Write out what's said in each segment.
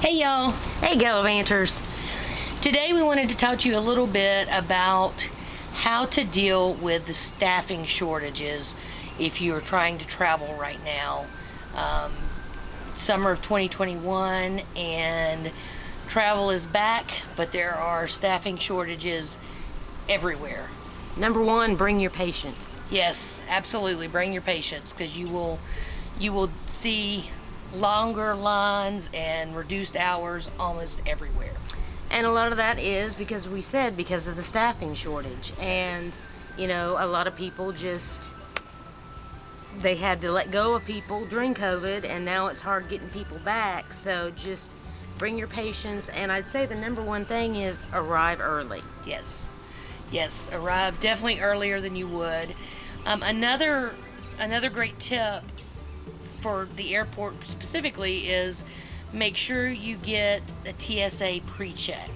Hey y'all. Hey Gallivanters. Today we wanted to talk to you a little bit about how to deal with the staffing shortages if you're trying to travel right now. Summer of 2021 and travel is back, but there are staffing shortages everywhere. Number one, bring your patience. Yes, absolutely. Bring your patience, because you will see longer lines and reduced hours almost everywhere. And a lot of that is because of the staffing shortage. And, a lot of people they had to let go of people during COVID, and now it's hard getting people back. So just bring your patience. And I'd say the number one thing is arrive early. Yes, arrive definitely earlier than you would. Another great tip for the airport specifically is make sure you get a TSA pre-check.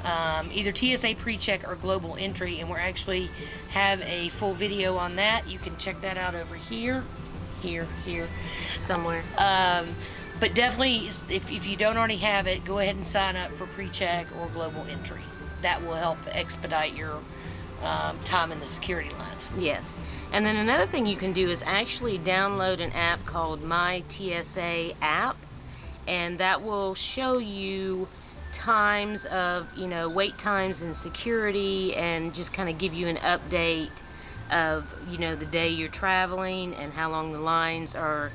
Either TSA pre-check or global entry, and we actually have a full video on that. You can check that out over here Somewhere. But definitely, if you don't already have it, go ahead and sign up for pre-check or global entry. That will help expedite your time in the security lines. Yes. And then another thing you can do is actually download an app called My TSA app, and that will show you times of, wait times in security, and just kind of give you an update of, the day you're traveling and how long the lines are,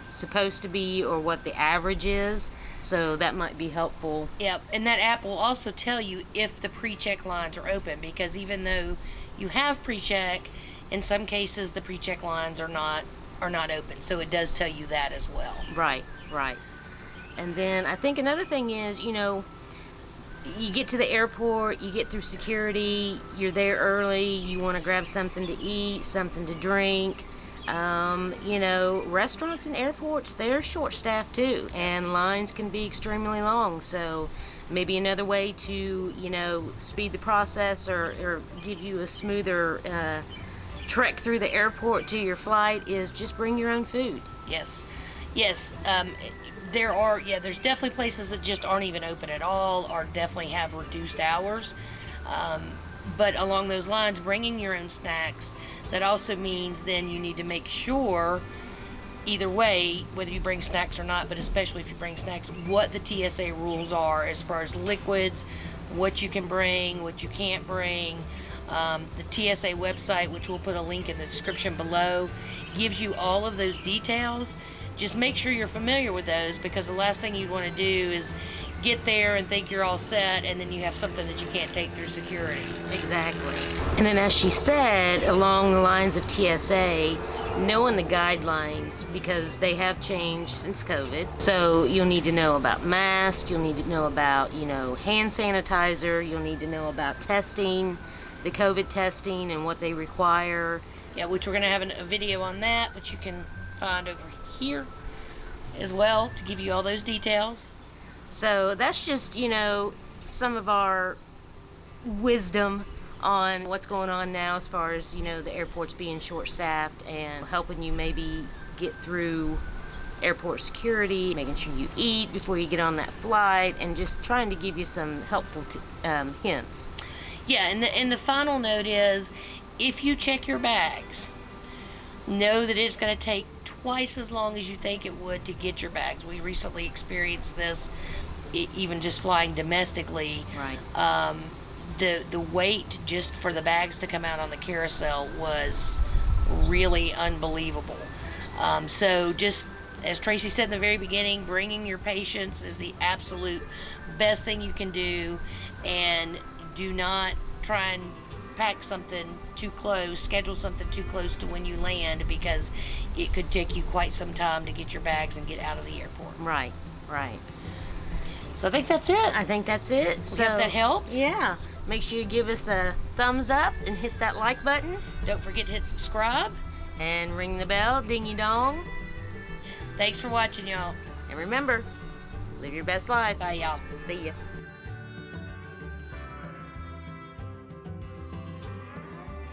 supposed to be, or what the average is. So that might be helpful. Yep, and that app will also tell you if the pre-check lines are open, because even though you have pre-check, in some cases the pre-check lines are not open. So it does tell you that as well. Right. And then I think another thing is, you get to the airport, you get through security, you're there early, you want to grab something to eat, something to drink. Restaurants and airports, they're short-staffed too, and lines can be extremely long. So maybe another way to, speed the process or give you a smoother trek through the airport to your flight is just bring your own food. Yes. There's definitely places that just aren't even open at all, or definitely have reduced hours. But along those lines, bringing your own snacks, that also means then you need to make sure, either way, whether you bring snacks or not, but especially if you bring snacks, what the TSA rules are as far as liquids, what you can bring, what you can't bring. The TSA website, which we'll put a link in the description below, gives you all of those details. Just make sure you're familiar with those, because the last thing you'd want to do is get there and think you're all set, and then you have something that you can't take through security. Exactly. And then, as she said, along the lines of TSA, knowing the guidelines, because they have changed since COVID. So you'll need to know about masks, you'll need to know about, hand sanitizer, you'll need to know about testing, the COVID testing and what they require. Yeah, which we're going to have a video on that, which you can find over here as well to give you all those details. So that's just, some of our wisdom on what's going on now as far as, the airports being short-staffed, and helping you maybe get through airport security, making sure you eat before you get on that flight, and just trying to give you some helpful hints. Yeah, and the final note is, if you check your bags, know that it's going to take twice as long as you think it would to get your bags. We recently experienced this, even just flying domestically. Right. The wait just for the bags to come out on the carousel was really unbelievable. So just as Tracey said in the very beginning, bringing your patience is the absolute best thing you can do, and do not try and pack something too close, schedule something too close to when you land, because it could take you quite some time to get your bags and get out of the airport. Right. So I think that's it. So hope that helps. Yeah. Make sure you give us a thumbs up and hit that like button. Don't forget to hit subscribe. And ring the bell, dingy dong. Thanks for watching, y'all. And remember, live your best life. Bye, y'all. See ya.